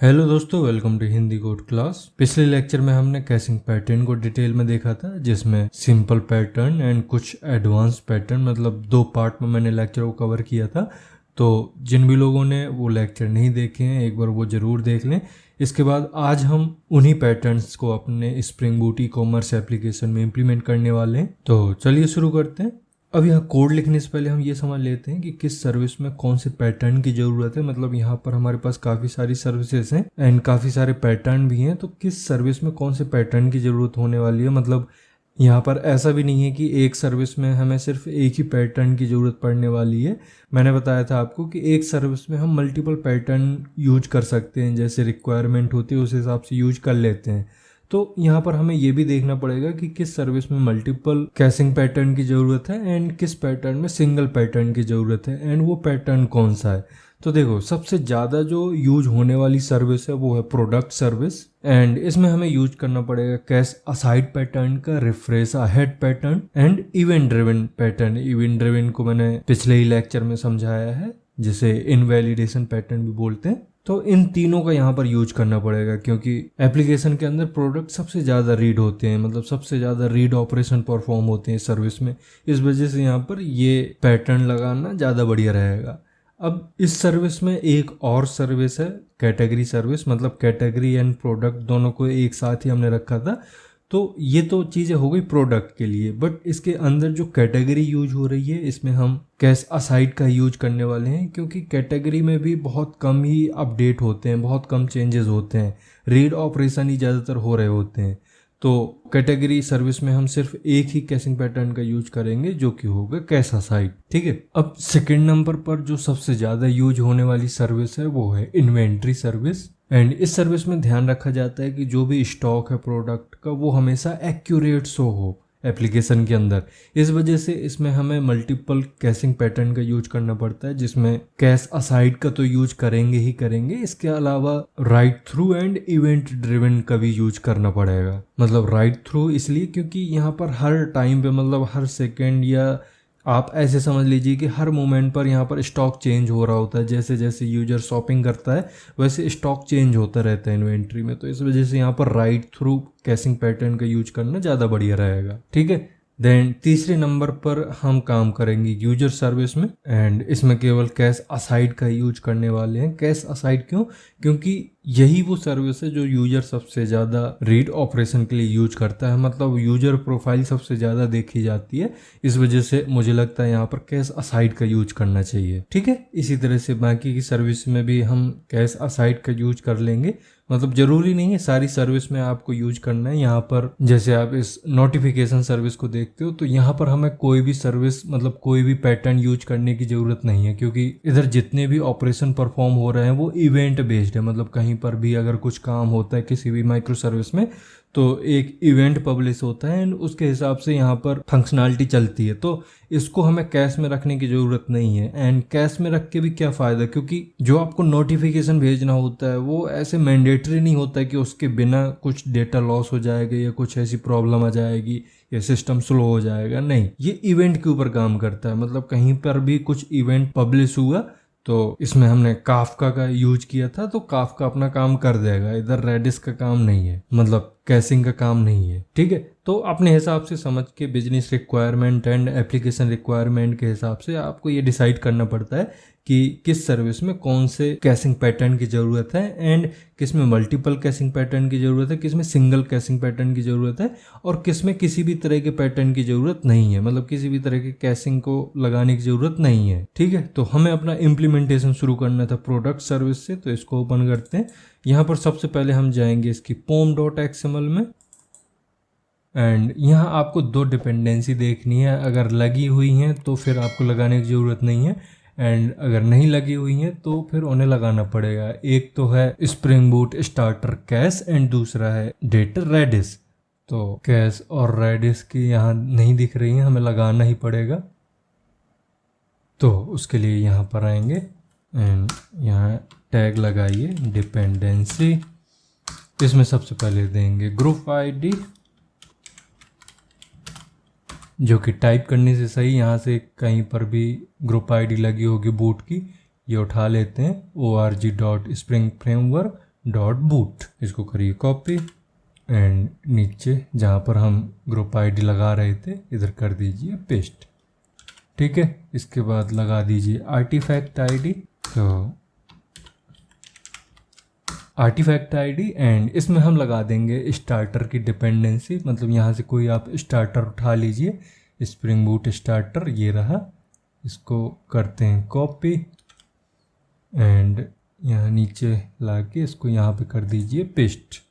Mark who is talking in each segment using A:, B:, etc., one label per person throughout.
A: Hello दोस्तों, welcome to Hindi code class. पिछले lecture में हमने कैशिंग पैटर्न को डिटेल में देखा था, जिसमें सिंपल पैटर्न एंड कुछ एडवांस पैटर्न, मतलब 2 पार्ट में मैंने लेक्चर को कवर किया था। तो जिन भी लोगों ने वो लेक्चर नहीं देखे हैं, एक बार वो ज़रूर देख लें। इसके बाद आज हम उन्हीं पैटर्न्स को अपने spring boot e commerce application में इम्प्लीमेंट करने वाले हैं। तो चलिए शुरू करते हैं। अब यहाँ कोड लिखने से पहले हम ये समझ लेते हैं कि किस सर्विस में कौन से पैटर्न की ज़रूरत है। मतलब यहाँ पर हमारे पास काफ़ी सारी सर्विसेज हैं एंड काफ़ी सारे पैटर्न भी हैं, तो किस सर्विस में कौन से पैटर्न की ज़रूरत होने वाली है। मतलब यहाँ पर ऐसा भी नहीं है कि एक सर्विस में हमें सिर्फ एक ही पैटर्न की ज़रूरत पड़ने वाली है। मैंने बताया था आपको कि एक सर्विस में हम मल्टीपल पैटर्न यूज कर सकते हैं, जैसे रिक्वायरमेंट होती है उस हिसाब से यूज कर लेते हैं। तो यहाँ पर हमें ये भी देखना पड़ेगा कि किस सर्विस में मल्टीपल कैशिंग पैटर्न की ज़रूरत है एंड किस पैटर्न में सिंगल पैटर्न की ज़रूरत है एंड वो पैटर्न कौन सा है। तो देखो, सबसे ज़्यादा जो यूज होने वाली सर्विस है वो है प्रोडक्ट सर्विस, एंड इसमें हमें यूज करना पड़ेगा कैश असाइड पैटर्न का, refresh ahead pattern and event driven pattern. Event driven को मैंने पिछले ही लेक्चर में समझाया है, जिसे इनवैलिडेशन पैटर्न भी बोलते हैं। तो इन तीनों का यहाँ पर यूज करना पड़ेगा, क्योंकि एप्लीकेशन के अंदर प्रोडक्ट सबसे ज़्यादा रीड होते हैं, मतलब सबसे ज़्यादा रीड ऑपरेशन परफॉर्म होते हैं सर्विस में। इस वजह से यहाँ पर ये पैटर्न लगाना ज़्यादा बढ़िया रहेगा। अब इस सर्विस में एक और सर्विस है कैटेगरी सर्विस, मतलब कैटेगरी एंड प्रोडक्ट दोनों को एक साथ ही हमने रखा था। तो ये तो चीज़ें हो गई प्रोडक्ट के लिए, बट इसके अंदर जो कैटेगरी यूज हो रही है इसमें हम कैश असाइड का यूज करने वाले हैं, क्योंकि कैटेगरी में भी बहुत कम ही अपडेट होते हैं, बहुत कम चेंजेस होते हैं, रीड ऑपरेशन ही ज़्यादातर हो रहे होते हैं। तो कैटेगरी सर्विस में हम सिर्फ एक ही कैशिंग पैटर्न का यूज करेंगे, जो कि होगा कैश असाइड। ठीक है। अब सेकंड नंबर पर जो सबसे ज़्यादा यूज होने वाली सर्विस है वो है इन्वेंट्री सर्विस। एंड इस सर्विस में ध्यान रखा जाता है कि जो भी स्टॉक है प्रोडक्ट का वो हमेशा एक्यूरेट शो हो एप्लीकेशन के अंदर। इस वजह से इसमें हमें मल्टीपल कैशिंग पैटर्न का यूज करना पड़ता है, जिसमें कैश असाइड का तो यूज करेंगे ही करेंगे, इसके अलावा right through and event driven का भी यूज करना पड़ेगा। मतलब राइट थ्रू इसलिए क्योंकि यहाँ पर हर टाइम पे, मतलब हर सेकेंड, या आप ऐसे समझ लीजिए कि हर मोमेंट पर यहाँ पर स्टॉक चेंज हो रहा होता है। जैसे जैसे यूजर शॉपिंग करता है वैसे स्टॉक चेंज होता रहता है इन्वेंट्री में। तो इस वजह से यहाँ पर राइट थ्रू कैशिंग पैटर्न का यूज करना ज़्यादा बढ़िया रहेगा। ठीक है। देन तीसरे नंबर पर हम काम करेंगे यूजर सर्विस में, एंड इसमें केवल कैश असाइड का यूज करने वाले हैं। कैश असाइड क्यों? क्योंकि यही वो सर्विस है जो यूजर सबसे ज़्यादा रीड ऑपरेशन के लिए यूज करता है, मतलब यूजर प्रोफाइल सबसे ज़्यादा देखी जाती है। इस वजह से मुझे लगता है यहाँ पर कैश असाइड का यूज करना चाहिए। ठीक है। इसी तरह से बाकी की सर्विस में भी हम कैश असाइड का यूज कर लेंगे। मतलब ज़रूरी नहीं है सारी सर्विस में आपको यूज करना है। यहाँ पर जैसे आप इस नोटिफिकेशन सर्विस को देखते हो, तो यहाँ पर हमें कोई भी सर्विस, मतलब कोई भी पैटर्न यूज करने की ज़रूरत नहीं है, क्योंकि इधर जितने भी ऑपरेशन परफॉर्म हो रहे हैं वो इवेंट बेस्ड है। मतलब कहीं पर भी अगर कुछ काम होता है किसी भी माइक्रो सर्विस में, तो एक इवेंट पब्लिश होता है एंड उसके हिसाब से यहाँ पर फंक्शनैलिटी चलती है। तो इसको हमें कैश में रखने की ज़रूरत नहीं है। एंड कैश में रख के भी क्या फ़ायदा, क्योंकि जो आपको नोटिफिकेशन भेजना होता है वो ऐसे मैंडेटरी नहीं होता है कि उसके बिना कुछ डेटा लॉस हो जाएगा या कुछ ऐसी प्रॉब्लम आ जाएगी या सिस्टम स्लो हो जाएगा। नहीं, ये इवेंट के ऊपर काम करता है। मतलब कहीं पर भी कुछ इवेंट पब्लिश हुआ तो इसमें हमने काफका का यूज किया था, तो काफका अपना काम कर देगा। इधर रेडिस का काम नहीं है, मतलब कैशिंग का काम नहीं है। ठीक है। तो अपने हिसाब से समझ के business requirement and application requirement के हिसाब से आपको ये डिसाइड करना पड़ता है कि किस सर्विस में कौन से कैशिंग पैटर्न की ज़रूरत है एंड किस में मल्टीपल कैशिंग पैटर्न की ज़रूरत है, किस में सिंगल कैशिंग पैटर्न की ज़रूरत है और किस में किसी भी तरह के पैटर्न की ज़रूरत नहीं है, मतलब किसी भी तरह के कैशिंग को लगाने की ज़रूरत नहीं है। ठीक है। तो हमें अपना इम्प्लीमेंटेशन शुरू करना था प्रोडक्ट सर्विस से, तो इसको ओपन करते हैं। यहाँ पर सबसे पहले हम जाएंगे इसकी pom.xml में, एंड यहाँ आपको 2 डिपेंडेंसी देखनी है। अगर लगी हुई हैं तो फिर आपको लगाने की ज़रूरत नहीं है, एंड अगर नहीं लगी हुई हैं तो फिर उन्हें लगाना पड़ेगा। एक तो है spring boot starter cash and दूसरा है डेटा रेडिस। तो कैश और रेडिस की यहाँ नहीं दिख रही हैं, हमें लगाना ही पड़ेगा। तो उसके लिए यहाँ पर आएंगे एंड यहाँ टैग लगाइए डिपेंडेंसी। इसमें सबसे पहले देंगे ग्रुप आईडी, जो कि टाइप करने से सही, यहाँ से कहीं पर भी ग्रुप आईडी लगी होगी बूट की, ये उठा लेते हैं org.springframework डॉट बूट, इसको करिए कॉपी एंड नीचे जहाँ पर हम ग्रुप आईडी लगा रहे थे इधर कर दीजिए पेस्ट। ठीक है, इसके बाद लगा दीजिए आर्टिफैक्ट आईडी, तो आर्टिफैक्ट आईडी एंड इसमें हम लगा देंगे स्टार्टर की डिपेंडेंसी, मतलब यहाँ से कोई आप स्टार्टर उठा लीजिए, स्प्रिंग बूट स्टार्टर ये रहा, इसको करते हैं कॉपी एंड यहाँ नीचे लाके इसको यहाँ पे कर दीजिए पेस्ट।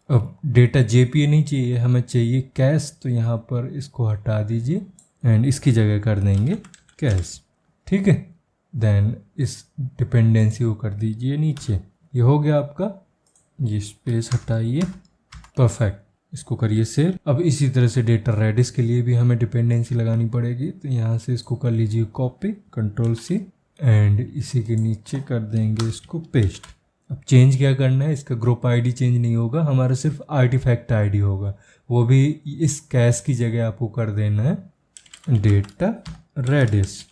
A: अब डेटा जेपीए नहीं चाहिए, हमें चाहिए कैश, तो यहाँ पर इसको हटा दीजिए एंड इसकी जगह कर देंगे कैश। ठीक है, देन इस डिपेंडेंसी को कर दीजिए नीचे, ये हो गया आपका, ये स्पेस हटाइए, परफेक्ट, इसको करिए सेव। अब इसी तरह से डेटा रेडिस के लिए भी हमें डिपेंडेंसी लगानी पड़ेगी, तो यहाँ से इसको कर लीजिए कॉपी, कंट्रोल सी एंड इसी के नीचे कर देंगे इसको पेस्ट। अब चेंज क्या करना है, इसका ग्रुप आईडी चेंज नहीं होगा, हमारा सिर्फ आर्टिफैक्ट आईडी होगा, वो भी इस कैश की जगह आपको कर देना है डेटा रेडिस।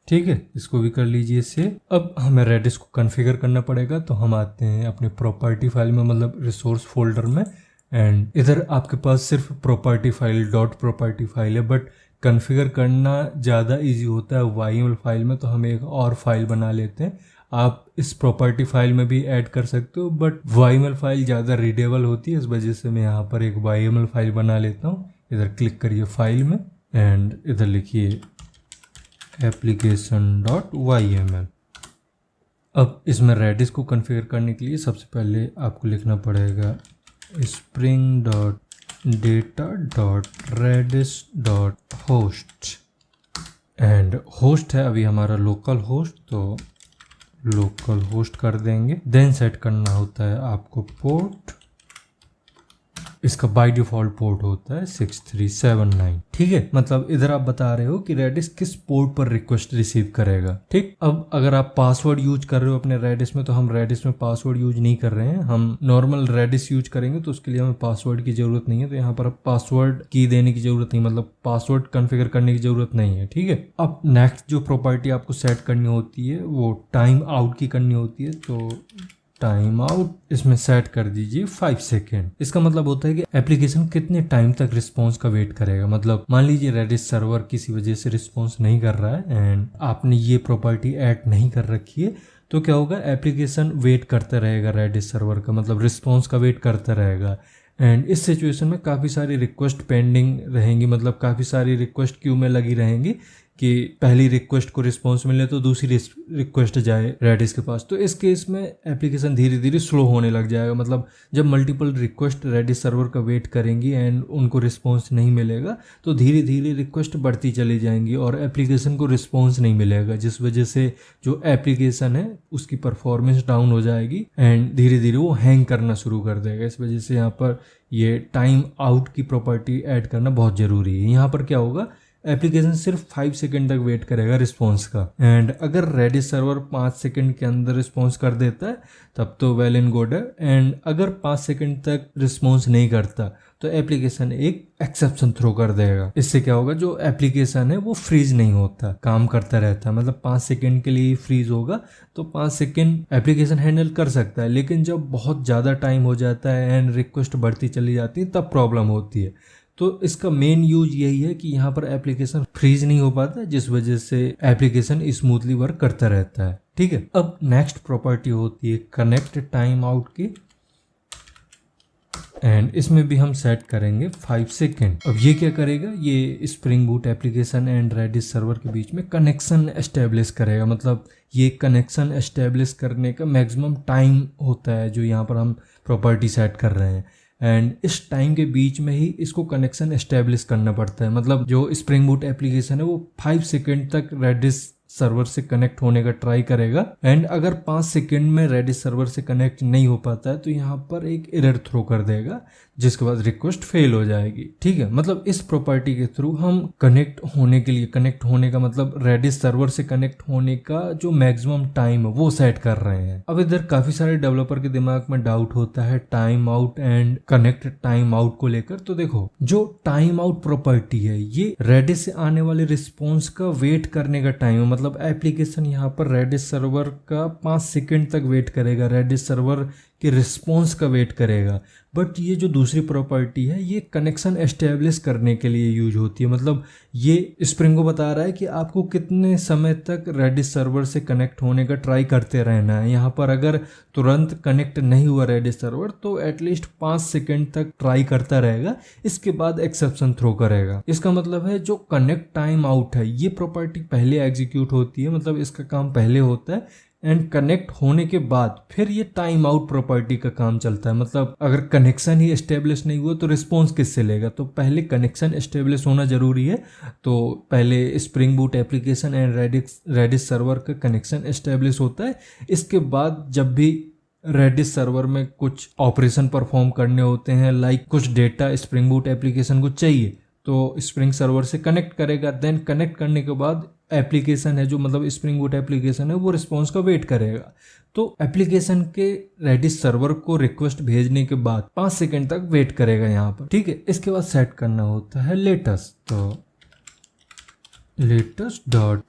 A: ठीक है, इसको भी कर लीजिए से। अब हमें रेडिस को कॉन्फ़िगर करना पड़ेगा, तो हम आते हैं अपने प्रॉपर्टी फाइल में, मतलब रिसोर्स फोल्डर में, एंड इधर आपके पास सिर्फ property file dot property file है, बट कॉन्फ़िगर करना ज़्यादा इजी होता है YML फाइल में, तो हम एक और फाइल बना लेते हैं। आप इस प्रॉपर्टी फाइल में भी ऐड कर सकते हो, बट YML फाइल ज़्यादा रीडेबल होती है, इस वजह से मैं यहाँ पर एक YML फाइल बना लेता हूँ। इधर क्लिक करिए फाइल में एंड इधर लिखिए application.yml। अब इसमें रेडिस को कॉन्फ़िगर करने के लिए सबसे पहले आपको लिखना पड़ेगा spring.data.redis.host एंड होस्ट है अभी हमारा लोकल होस्ट, तो लोकल होस्ट कर देंगे। देन सेट करना होता है आपको पोर्ट, इसका बाय डिफॉल्ट पोर्ट होता है 6379। ठीक है, मतलब इधर आप बता रहे हो कि रेडिस किस पोर्ट पर रिक्वेस्ट रिसीव करेगा। ठीक, अब अगर आप पासवर्ड यूज कर रहे हो अपने रेडिस में, तो हम रेडिस में पासवर्ड यूज नहीं कर रहे हैं, हम नॉर्मल रेडिस यूज करेंगे, तो उसके लिए हमें पासवर्ड की जरूरत नहीं है। तो यहाँ पर अब पासवर्ड की देने की जरूरत नहीं, मतलब पासवर्ड कॉन्फ़िगर करने की जरूरत नहीं है। ठीक है, अब नेक्स्ट जो प्रॉपर्टी आपको सेट करनी होती है वो टाइम आउट की करनी होती है, तो टाइम आउट इसमें सेट कर दीजिए 5 सेकेंड। इसका मतलब होता है कि एप्लीकेशन कितने टाइम तक रिस्पॉन्स का वेट करेगा। मतलब मान लीजिए रेडिस सर्वर किसी वजह से रिस्पॉन्स नहीं कर रहा है एंड आपने ये प्रॉपर्टी ऐड नहीं कर रखी है, तो क्या होगा, एप्लीकेशन वेट करता रहेगा रेडिस सर्वर का, मतलब रिस्पॉन्स का वेट करता रहेगा। एंड इस सिचुएशन में काफ़ी सारी रिक्वेस्ट पेंडिंग रहेंगी, मतलब काफ़ी सारी रिक्वेस्ट क्यू में लगी रहेंगी कि पहली रिक्वेस्ट को रिस्पॉन्स मिले तो दूसरी रिक्वेस्ट जाए रेडिस के पास। तो इस केस में एप्लीकेशन धीरे धीरे स्लो होने लग जाएगा। मतलब जब मल्टीपल रिक्वेस्ट रेडिस सर्वर का वेट करेंगी एंड उनको रिस्पॉन्स नहीं मिलेगा, तो धीरे धीरे रिक्वेस्ट बढ़ती चली जाएंगी और एप्लीकेशन को रिस्पॉन्स नहीं मिलेगा, जिस वजह से जो एप्लीकेशन है उसकी परफॉर्मेंस डाउन हो जाएगी एंड धीरे धीरे वो हैंग करना शुरू कर देगा। इस वजह से यहाँ पर ये टाइम आउट की प्रॉपर्टी ऐड करना बहुत ज़रूरी है। यहाँ पर क्या होगा, एप्लीकेशन सिर्फ 5 सेकंड तक वेट करेगा रिस्पॉन्स का, एंड अगर रेडिस सर्वर 5 सेकंड के अंदर रिस्पॉन्स कर देता है तब तो वेल एंड गुड है, एंड अगर 5 सेकंड तक रिस्पॉन्स नहीं करता तो एप्लीकेशन एक एक्सेप्शन थ्रो कर देगा। इससे क्या होगा, जो एप्लीकेशन है वो फ्रीज नहीं होता, काम करता रहता है। मतलब 5 सेकंड के लिए फ्रीज होगा, तो 5 सेकंड एप्लीकेशन हैंडल कर सकता है, लेकिन जब बहुत ज़्यादा टाइम हो जाता है एंड रिक्वेस्ट बढ़ती चली जाती है तब प्रॉब्लम होती है। तो इसका मेन यूज यही है कि यहाँ पर एप्लीकेशन फ्रीज नहीं हो पाता, जिस वजह से एप्लीकेशन स्मूथली वर्क करता रहता है। ठीक है, अब नेक्स्ट प्रॉपर्टी होती है कनेक्ट टाइम आउट की, एंड इसमें भी हम सेट करेंगे 5 सेकेंड। अब ये क्या करेगा, ये Spring Boot application and Redis server के बीच में कनेक्शन एस्टेब्लिश करेगा। मतलब ये कनेक्शन एस्टेब्लिश करने का मैक्सिमम टाइम होता है जो यहाँ पर हम प्रॉपर्टी सेट कर रहे हैं, एंड इस टाइम के बीच में ही इसको कनेक्शन एस्टेब्लिश करना पड़ता है। मतलब जो स्प्रिंग बूट एप्लीकेशन है वो 5 सेकेंड तक रेडिस सर्वर से कनेक्ट होने का ट्राई करेगा, एंड अगर 5 सेकेंड में रेडिस सर्वर से कनेक्ट नहीं हो पाता है तो यहाँ पर एक एरर थ्रो कर देगा, जिसके बाद रिक्वेस्ट फेल हो जाएगी। ठीक है, मतलब इस प्रॉपर्टी के थ्रू हम कनेक्ट होने के लिए, कनेक्ट होने का मतलब रेडिस सर्वर से कनेक्ट होने का जो मैक्सिमम टाइम है वो सेट कर रहे हैं। अब इधर काफी सारे डेवलपर के दिमाग में डाउट होता है time out and connect time out को लेकर। तो देखो, जो टाइम आउट प्रॉपर्टी है ये रेडिस से आने वाले रिस्पॉन्स का वेट करने का टाइम है। मतलब एप्लीकेशन यहाँ पर रेडिस सर्वर का 5 सेकेंड तक वेट करेगा, रेडिस सर्वर कि रिस्पॉन्स का वेट करेगा। बट ये जो दूसरी प्रॉपर्टी है ये कनेक्शन एस्टेब्लिश करने के लिए यूज होती है। मतलब ये स्प्रिंग को बता रहा है कि आपको कितने समय तक रेडिस सर्वर से कनेक्ट होने का ट्राई करते रहना है। यहाँ पर अगर तुरंत कनेक्ट नहीं हुआ रेडिस सर्वर तो एटलीस्ट 5 सेकेंड तक ट्राई करता रहेगा, इसके बाद एक्सेप्शन थ्रो करेगा। इसका मतलब है जो कनेक्ट टाइम आउट है ये प्रॉपर्टी पहले एग्जीक्यूट होती है, मतलब इसका काम पहले होता है, एंड कनेक्ट होने के बाद फिर ये टाइम आउट प्रॉपर्टी का काम चलता है। मतलब अगर कनेक्शन ही एस्टेब्लिश नहीं हुआ तो रिस्पॉन्स किससे लेगा, तो पहले कनेक्शन एस्टेब्लिश होना जरूरी है। तो पहले Spring Boot application and Redis server का कनेक्शन एस्टेब्लिश होता है। इसके बाद जब भी रेडिस सर्वर में कुछ ऑपरेशन परफॉर्म करने होते हैं, लाइक कुछ डेटा स्प्रिंग बूट एप्लीकेशन को चाहिए, तो स्प्रिंग सर्वर से कनेक्ट करेगा। देन कनेक्ट करने के बाद एप्लीकेशन है जो मतलब स्प्रिंग बूट एप्लीकेशन है वो रिस्पॉन्स का वेट करेगा। तो एप्लीकेशन के रेडिस सर्वर को रिक्वेस्ट भेजने के बाद 5 सेकंड तक वेट करेगा यहाँ पर, ठीक है। इसके बाद सेट करना होता है लेटेस्ट, तो latest dot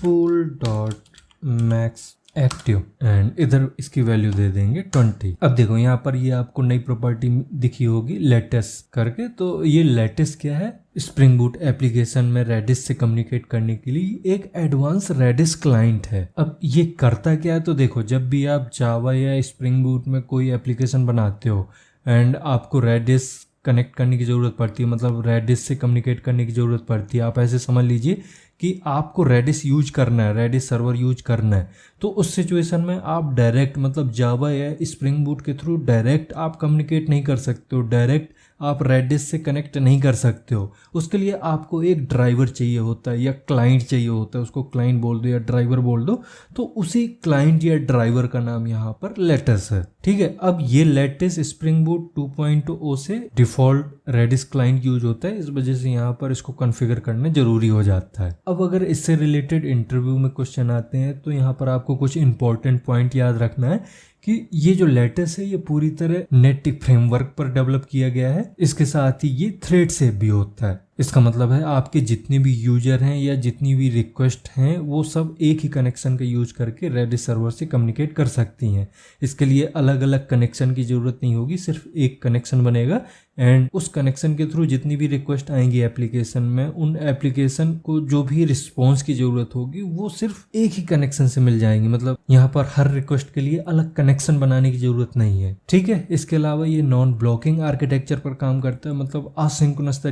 A: pool dot max active and इधर इसकी वैल्यू दे देंगे 20। अब देखो यहाँ पर ये आपको नई प्रॉपर्टी दिखी होगी लेटेस्ट करके। तो ये लेटेस्ट क्या है, स्प्रिंग बूट एप्लीकेशन में रेडिस से कम्युनिकेट करने के लिए एक एडवांस रेडिस क्लाइंट है। अब ये करता क्या है, तो देखो जब भी आप जावा या स्प्रिंग बूट में कोई एप्लीकेशन बनाते हो एंड आपको रेडिस कनेक्ट करने की ज़रूरत पड़ती है, मतलब रेडिस से कम्युनिकेट करने की ज़रूरत पड़ती है। आप ऐसे समझ लीजिए कि आपको रेडिस यूज करना है, रेडिस सर्वर यूज करना है, तो उस सिचुएशन में आप डायरेक्ट मतलब जावा या स्प्रिंग बूट के थ्रू डायरेक्ट आप कम्युनिकेट नहीं कर सकते हो, डायरेक्ट आप रेडिस से कनेक्ट नहीं कर सकते हो। उसके लिए आपको एक ड्राइवर चाहिए होता है या क्लाइंट चाहिए होता है, उसको क्लाइंट बोल दो या ड्राइवर बोल दो। तो उसी क्लाइंट या ड्राइवर का नाम यहाँ पर लेटेस है, ठीक है। अब ये लेटेस स्प्रिंग बूट 2.0 से डिफॉल्ट रेडिस क्लाइंट यूज होता है, इस वजह से यहाँ पर इसको कॉन्फ़िगर करना जरूरी हो जाता है। अब अगर इससे रिलेटेड इंटरव्यू में क्वेश्चन आते हैं तो यहाँ पर आपको कुछ इंपॉर्टेंट पॉइंट याद रखना है कि ये जो लेटेस है ये पूरी तरह नेटिव फ्रेमवर्क पर डेवलप किया गया है। इसके साथ ही ये थ्रेड से भी होता है। इसका मतलब है आपके जितने भी यूजर हैं या जितनी भी रिक्वेस्ट हैं वो सब एक ही कनेक्शन का यूज करके रेडिस सर्वर से कम्युनिकेट कर सकती हैं। इसके लिए अलग अलग कनेक्शन की ज़रूरत नहीं होगी, सिर्फ एक कनेक्शन बनेगा एंड उस कनेक्शन के थ्रू जितनी भी रिक्वेस्ट आएंगी एप्लीकेशन में, उन एप्लीकेशन को जो भी रिस्पॉन्स की ज़रूरत होगी वो सिर्फ एक ही कनेक्शन से मिल जाएंगी। मतलब यहाँ पर हर रिक्वेस्ट के लिए अलग कनेक्शन बनाने की ज़रूरत नहीं है, ठीक है। इसके अलावा ये नॉन ब्लॉकिंग आर्किटेक्चर पर काम करता है, मतलब असिंक्रोनस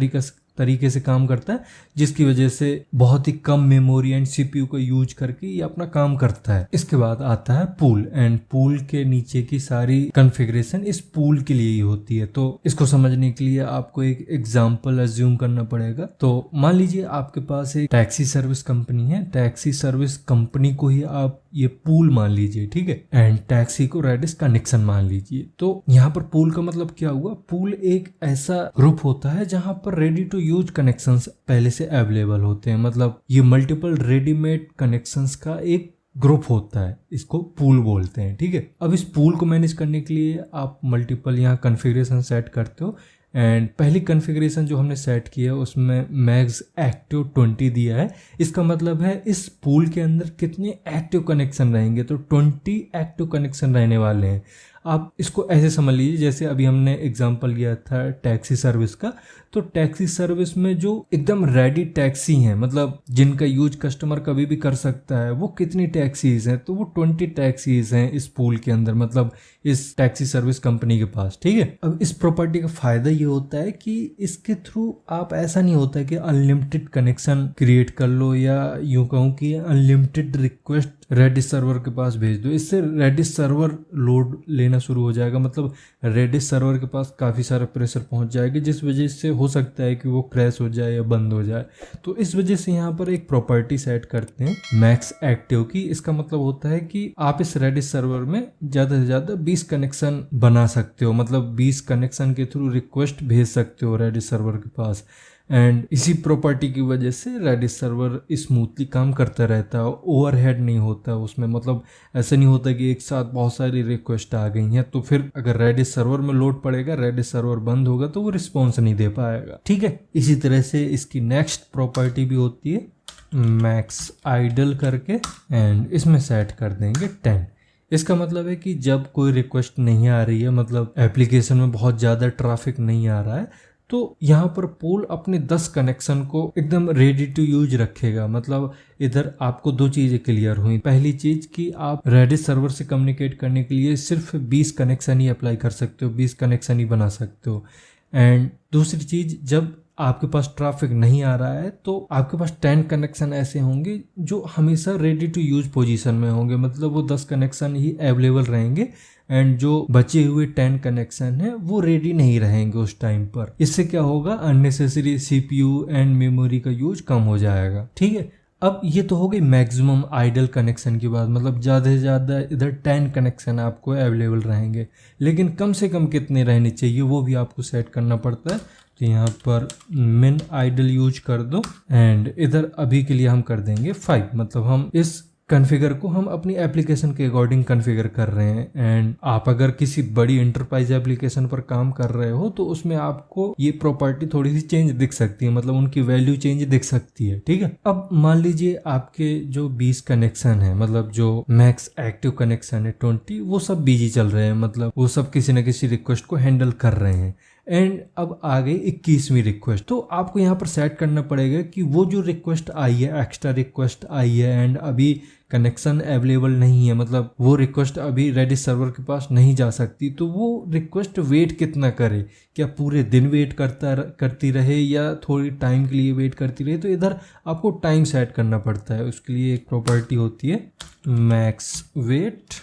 A: तरीके से काम करता है, जिसकी वजह से बहुत ही कम मेमोरी एंड सीपीयू का यूज करके ये अपना काम करता है। इसके बाद आता है पूल एंड पूल के नीचे की सारी कॉन्फ़िगरेशन इस पूल के लिए ही होती है। तो इसको समझने के लिए आपको एक एग्जांपल अज्यूम करना पड़ेगा। तो मान लीजिए आपके पास एक टैक्सी सर्विस कंपनी है, टैक्सी सर्विस कंपनी को ही आप ये पूल मान लीजिए, ठीक है, एंड टैक्सी को रेडिस कनेक्शन मान लीजिए। तो यहाँ पर पूल का मतलब क्या हुआ, पूल एक ऐसा ग्रुप होता है जहां पर रेडी टू यूज कनेक्शंस पहले से अवेलेबल होते हैं। मतलब ये मल्टीपल रेडीमेड कनेक्शंस का एक ग्रुप होता है, इसको पूल बोलते हैं, ठीक है। अब इस पूल को मैनेज करने के लिए आप मल्टीपल यहाँ कॉन्फ़िगरेशन सेट करते हो एंड पहली कॉन्फ़िगरेशन जो हमने सेट की है उसमें मैक्स एक्टिव 20 दिया है। इसका मतलब है इस पूल के अंदर कितने एक्टिव कनेक्शन रहेंगे, तो 20 एक्टिव कनेक्शन रहने वाले हैं। आप इसको ऐसे समझ लीजिए जैसे अभी हमने एग्जांपल लिया था टैक्सी सर्विस का, तो टैक्सी सर्विस में जो एकदम रेडी टैक्सी हैं, मतलब जिनका यूज कस्टमर कभी भी कर सकता है, वो कितनी टैक्सीज हैं, तो वो 20 टैक्सीज हैं इस पूल के अंदर, मतलब इस टैक्सी सर्विस कंपनी के पास, ठीक है। अब इस प्रॉपर्टी का फायदा ये होता है कि इसके थ्रू आप ऐसा नहीं होता है कि अनलिमिटेड कनेक्शन क्रिएट कर लो या यूं कहूँ कि अनलिमिटेड रिक्वेस्ट रेडिस सर्वर के पास भेज दो। इससे रेडिस सर्वर लोड लेना शुरू हो जाएगा, मतलब रेडिस सर्वर के पास काफ़ी सारा प्रेशर पहुंच जाएगा, जिस वजह से हो सकता है कि वो क्रैश हो जाए या बंद हो जाए। तो इस वजह से यहाँ पर एक प्रॉपर्टी सेट करते हैं मैक्स एक्टिव की। इसका मतलब होता है कि आप इस रेडिस सर्वर में ज़्यादा से ज़्यादा 20 कनेक्शन बना सकते हो, मतलब 20 कनेक्शन के थ्रू रिक्वेस्ट भेज सकते हो रेडिस सर्वर के पास। एंड इसी प्रॉपर्टी की वजह से रेडिस सर्वर स्मूथली काम करता रहता है, ओवरहेड नहीं होता उसमें। मतलब ऐसा नहीं होता कि एक साथ बहुत सारी रिक्वेस्ट आ गई हैं तो फिर अगर रेडिस सर्वर में लोड पड़ेगा, रेडिस सर्वर बंद होगा तो वो रिस्पॉन्स नहीं दे पाएगा, ठीक है। इसी तरह से इसकी नेक्स्ट प्रॉपर्टी भी होती है मैक्स आइडल करके एंड इसमें सेट कर देंगे 10। इसका मतलब है कि जब कोई रिक्वेस्ट नहीं आ रही है, मतलब एप्लीकेशन में बहुत ज़्यादा ट्रैफिक नहीं आ रहा है, तो यहाँ पर पोल अपने 10 कनेक्शन को एकदम रेडी टू यूज रखेगा। मतलब इधर आपको दो चीज़ें क्लियर हुई। पहली चीज़ कि आप रेडिस सर्वर से कम्युनिकेट करने के लिए सिर्फ 20 कनेक्शन ही अप्लाई कर सकते हो, 20 कनेक्शन ही बना सकते हो। एंड दूसरी चीज़, जब आपके पास ट्रैफिक नहीं आ रहा है तो आपके पास 10 कनेक्शन ऐसे होंगे जो हमेशा रेडी टू यूज पोजीशन में होंगे। मतलब वो 10 कनेक्शन ही अवेलेबल रहेंगे एंड जो बचे हुए 10 कनेक्शन है वो रेडी नहीं रहेंगे उस टाइम पर। इससे क्या होगा, अननेसेसरी सीपीयू एंड मेमोरी का यूज कम हो जाएगा। ठीक है, अब ये तो हो गई मैक्सिमम आइडल कनेक्शन की बात, मतलब ज़्यादा से ज़्यादा इधर 10 कनेक्शन आपको अवेलेबल रहेंगे, लेकिन कम से कम कितने रहने चाहिए वो भी आपको सेट करना पड़ता है। तो यहाँ पर मिन आइडल यूज कर दो एंड इधर अभी के लिए हम कर देंगे 5। मतलब हम इस कॉन्फ़िगर को हम अपनी एप्लीकेशन के अकॉर्डिंग कॉन्फ़िगर कर रहे हैं। एंड आप अगर किसी बड़ी एंटरप्राइज एप्लीकेशन पर काम कर रहे हो तो उसमें आपको ये प्रॉपर्टी थोड़ी सी चेंज दिख सकती है, मतलब उनकी वैल्यू चेंज दिख सकती है। ठीक है, अब मान लीजिए आपके जो 20 कनेक्शन है, मतलब जो मैक्स एक्टिव कनेक्शन है 20, वो सब बिजी चल रहे हैं, मतलब वो सब किसी न किसी रिक्वेस्ट को हैंडल कर रहे हैं। एंड अब आ गई 21वीं रिक्वेस्ट। तो आपको यहाँ पर सेट करना पड़ेगा कि वो जो रिक्वेस्ट आई है, एक्स्ट्रा रिक्वेस्ट आई है एंड अभी कनेक्शन अवेलेबल नहीं है, मतलब वो रिक्वेस्ट अभी रेडिस सर्वर के पास नहीं जा सकती, तो वो रिक्वेस्ट वेट कितना करे, क्या पूरे दिन वेट करती रहे या थोड़ी टाइम के लिए वेट करती रहे। तो इधर आपको टाइम सेट करना पड़ता है। उसके लिए एक प्रॉपर्टी होती है मैक्स वेट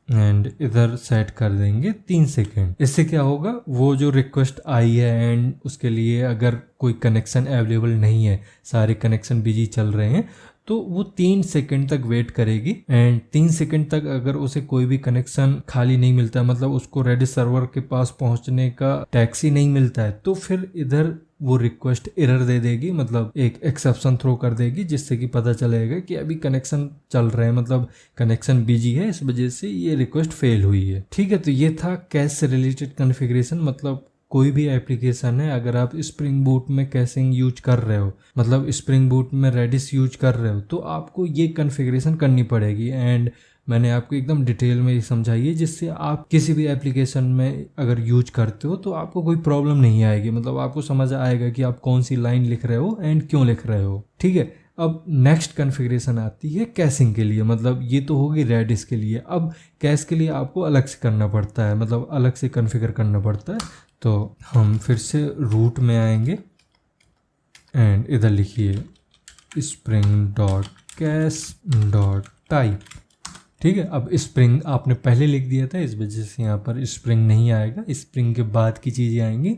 A: एंड इधर सेट कर देंगे 3 सेकेंड। इससे क्या होगा, वो जो रिक्वेस्ट आई है एंड उसके लिए अगर कोई कनेक्शन अवेलेबल नहीं है, सारे कनेक्शन बिजी चल रहे हैं, तो वो 3 सेकंड तक वेट करेगी। एंड 3 सेकंड तक अगर उसे कोई भी कनेक्शन खाली नहीं मिलता है, मतलब उसको रेडिस सर्वर के पास पहुंचने का टैक्सी नहीं मिलता है, तो फिर इधर वो रिक्वेस्ट एरर दे देगी, मतलब एक एक्सेप्शन थ्रो कर देगी, जिससे कि पता चलेगा कि अभी कनेक्शन चल रहे हैं, मतलब कनेक्शन बिजी है, इस वजह से ये रिक्वेस्ट फेल हुई है। ठीक है, तो ये था कैश से रिलेटेड कॉन्फ़िगरेशन। मतलब कोई भी एप्लीकेशन है, अगर आप स्प्रिंग बूट में कैशिंग यूज कर रहे हो, मतलब स्प्रिंग बूट में रेडिस यूज कर रहे हो, तो आपको ये कॉन्फ़िगरेशन करनी पड़ेगी। एंड मैंने आपको एकदम डिटेल में ये समझाई है, जिससे आप किसी भी एप्लीकेशन में अगर यूज करते हो तो आपको कोई प्रॉब्लम नहीं आएगी, मतलब आपको समझ आएगा कि आप कौन सी लाइन लिख रहे हो एंड क्यों लिख रहे हो। ठीक है, अब नेक्स्ट कॉन्फ़िगरेशन आती है कैशिंग के लिए। मतलब ये तो होगी रेडिस के लिए। अब कैश के लिए आपको अलग से करना पड़ता है, मतलब अलग से कॉन्फ़िगर करना पड़ता है। तो हम फिर से रूट में आएंगे एंड इधर लिखिए spring dot cash dot type. ठीक है, अब स्प्रिंग आपने पहले लिख दिया था, इस वजह से यहाँ पर स्प्रिंग नहीं आएगा, स्प्रिंग के बाद की चीज़ें आएंगी।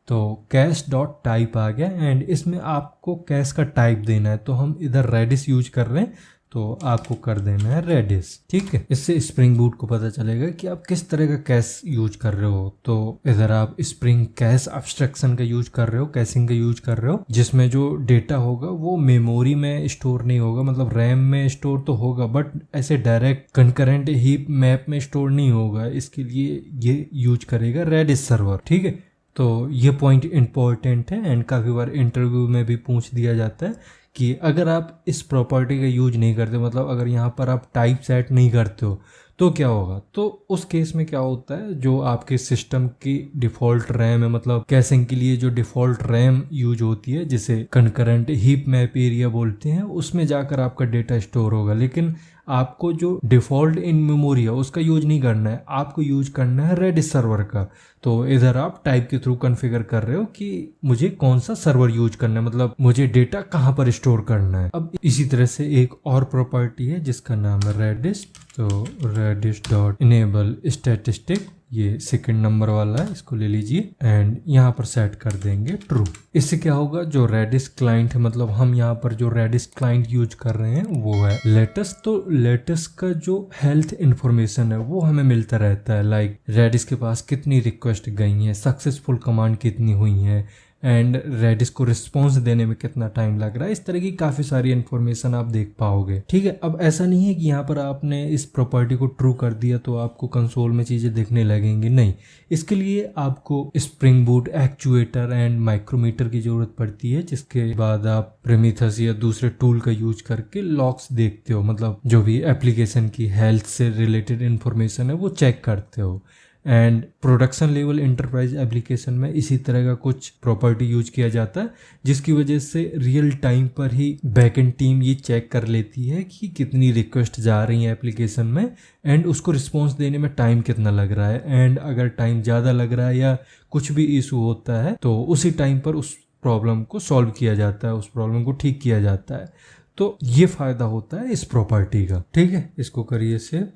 A: तो कैश डॉट टाइप आ गया एंड इसमें आपको कैश का टाइप देना है। तो हम इधर रेडिस यूज कर रहे हैं, तो आपको कर देना है रेडिस। ठीक है, इससे स्प्रिंग बूट को पता चलेगा कि आप किस तरह का कैश यूज कर रहे हो। तो इधर आप स्प्रिंग कैश एब्स्ट्रैक्शन का यूज कर रहे हो, कैशिंग का यूज कर रहे हो, जिसमें जो डेटा होगा वो मेमोरी में स्टोर नहीं होगा, मतलब रैम में स्टोर तो होगा बट ऐसे डायरेक्ट कंकरेंट हीप मैप में स्टोर नहीं होगा। इसके लिए ये यूज करेगा रेडिस सर्वर। ठीक है, तो ये पॉइंट इंपॉर्टेंट है एंड काफ़ी बार इंटरव्यू में भी पूछ दिया जाता है कि अगर आप इस प्रॉपर्टी का यूज नहीं करते, मतलब अगर यहाँ पर आप टाइप सेट नहीं करते हो तो क्या होगा। तो उस केस में क्या होता है, जो आपके सिस्टम की डिफ़ॉल्ट रैम है, मतलब कैशिंग के लिए जो डिफ़ॉल्ट रैम यूज होती है, जिसे कंकरेंट हीप मैप एरिया बोलते हैं, उसमें जाकर आपका डेटा स्टोर होगा। लेकिन आपको जो डिफ़ॉल्ट इन मेमोरी है उसका यूज नहीं करना है, आपको यूज करना है रेडिस सर्वर का। तो इधर आप टाइप के थ्रू कॉन्फ़िगर कर रहे हो कि मुझे कौन सा सर्वर यूज करना है, मतलब मुझे डेटा कहाँ पर स्टोर करना है। अब इसी तरह से एक और प्रॉपर्टी है जिसका नाम है रेडिस। तो रेडिस डॉट इनेबल स्टैटिस्टिक, ये सेकंड नंबर वाला है, इसको ले लीजिए एंड यहाँ पर सेट कर देंगे ट्रू। इससे क्या होगा, जो रेडिस क्लाइंट है, मतलब हम यहाँ पर जो रेडिस क्लाइंट यूज कर रहे हैं वो है लेटेस्ट। तो लेटेस्ट का जो हेल्थ इंफॉर्मेशन है वो हमें मिलता रहता है, लाइक रेडिस के पास कितनी रिक्वेस्ट गई हैं, सक्सेसफुल कमांड कितनी हुई हैं एंड रेडिस को रिस्पॉन्स देने में कितना टाइम लग रहा है। इस तरह की काफ़ी सारी इन्फॉर्मेशन आप देख पाओगे। ठीक है, अब ऐसा नहीं है कि यहाँ पर आपने इस प्रॉपर्टी को ट्रू कर दिया तो आपको कंसोल में चीज़ें दिखने लगेंगी, नहीं। इसके लिए आपको Spring Boot, actuator and micrometer की ज़रूरत पड़ती है, जिसके बाद आप प्रोमीथियस या दूसरे टूल का यूज करके लॉग्स देखते हो, मतलब जो भी एप्लीकेशन की हेल्थ से रिलेटेड इन्फॉर्मेशन है वो चेक करते हो। And production level enterprise application में इसी तरह का कुछ प्रॉपर्टी यूज किया जाता है, जिसकी वजह से रियल टाइम पर ही बैकएंड टीम ये चेक कर लेती है कि कितनी रिक्वेस्ट जा रही है एप्लीकेशन में एंड उसको रिस्पॉन्स देने में टाइम कितना लग रहा है। एंड अगर टाइम ज़्यादा लग रहा है या कुछ भी इशू होता है तो उसी टाइम पर उस प्रॉब्लम को सॉल्व किया जाता है, उस प्रॉब्लम को ठीक किया जाता है। तो ये फ़ायदा होता है इस प्रॉपर्टी का। ठीक है, इसको करिए सेव।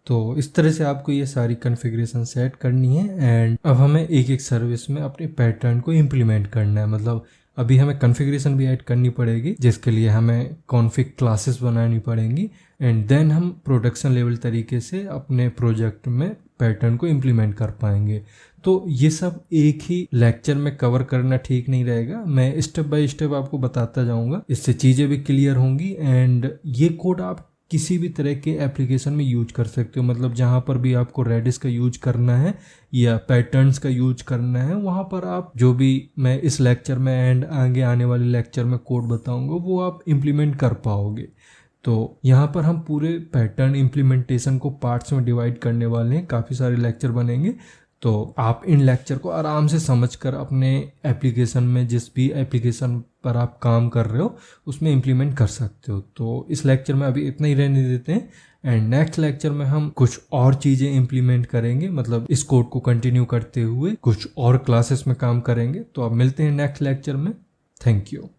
A: तो इस तरह से आपको ये सारी कॉन्फ़िगरेशन सेट करनी है एंड अब हमें एक एक सर्विस में अपने पैटर्न को इम्प्लीमेंट करना है। मतलब अभी हमें कॉन्फ़िगरेशन भी ऐड करनी पड़ेगी, जिसके लिए हमें कॉन्फ़िग क्लासेस बनानी पड़ेंगी एंड देन हम प्रोडक्शन लेवल तरीके से अपने प्रोजेक्ट में पैटर्न को इम्प्लीमेंट कर पाएंगे। तो ये सब एक ही लेक्चर में कवर करना ठीक नहीं रहेगा, मैं स्टेप बाय स्टेप आपको बताता जाऊंगा, इससे चीज़ें भी क्लियर होंगी। एंड ये कोड आप किसी भी तरह के एप्लीकेशन में यूज कर सकते हो, मतलब जहाँ पर भी आपको रेडिस का यूज करना है या पैटर्न्स का यूज करना है, वहाँ पर आप जो भी मैं इस लेक्चर में एंड आगे आने वाले लेक्चर में कोड बताऊंगा वो आप इम्प्लीमेंट कर पाओगे। तो यहाँ पर हम पूरे पैटर्न इम्प्लीमेंटेशन को पार्ट्स में डिवाइड करने वाले हैं, काफ़ी सारे लेक्चर बनेंगे। तो आप इन लेक्चर को आराम से समझकर अपने एप्लीकेशन में, जिस भी एप्लीकेशन पर आप काम कर रहे हो उसमें इम्प्लीमेंट कर सकते हो। तो इस लेक्चर में अभी इतना ही रहने देते हैं एंड नेक्स्ट लेक्चर में हम कुछ और चीज़ें इम्प्लीमेंट करेंगे, मतलब इस कोड को कंटिन्यू करते हुए कुछ और क्लासेस में काम करेंगे। तो अब मिलते हैं नेक्स्ट लेक्चर में। Thank you.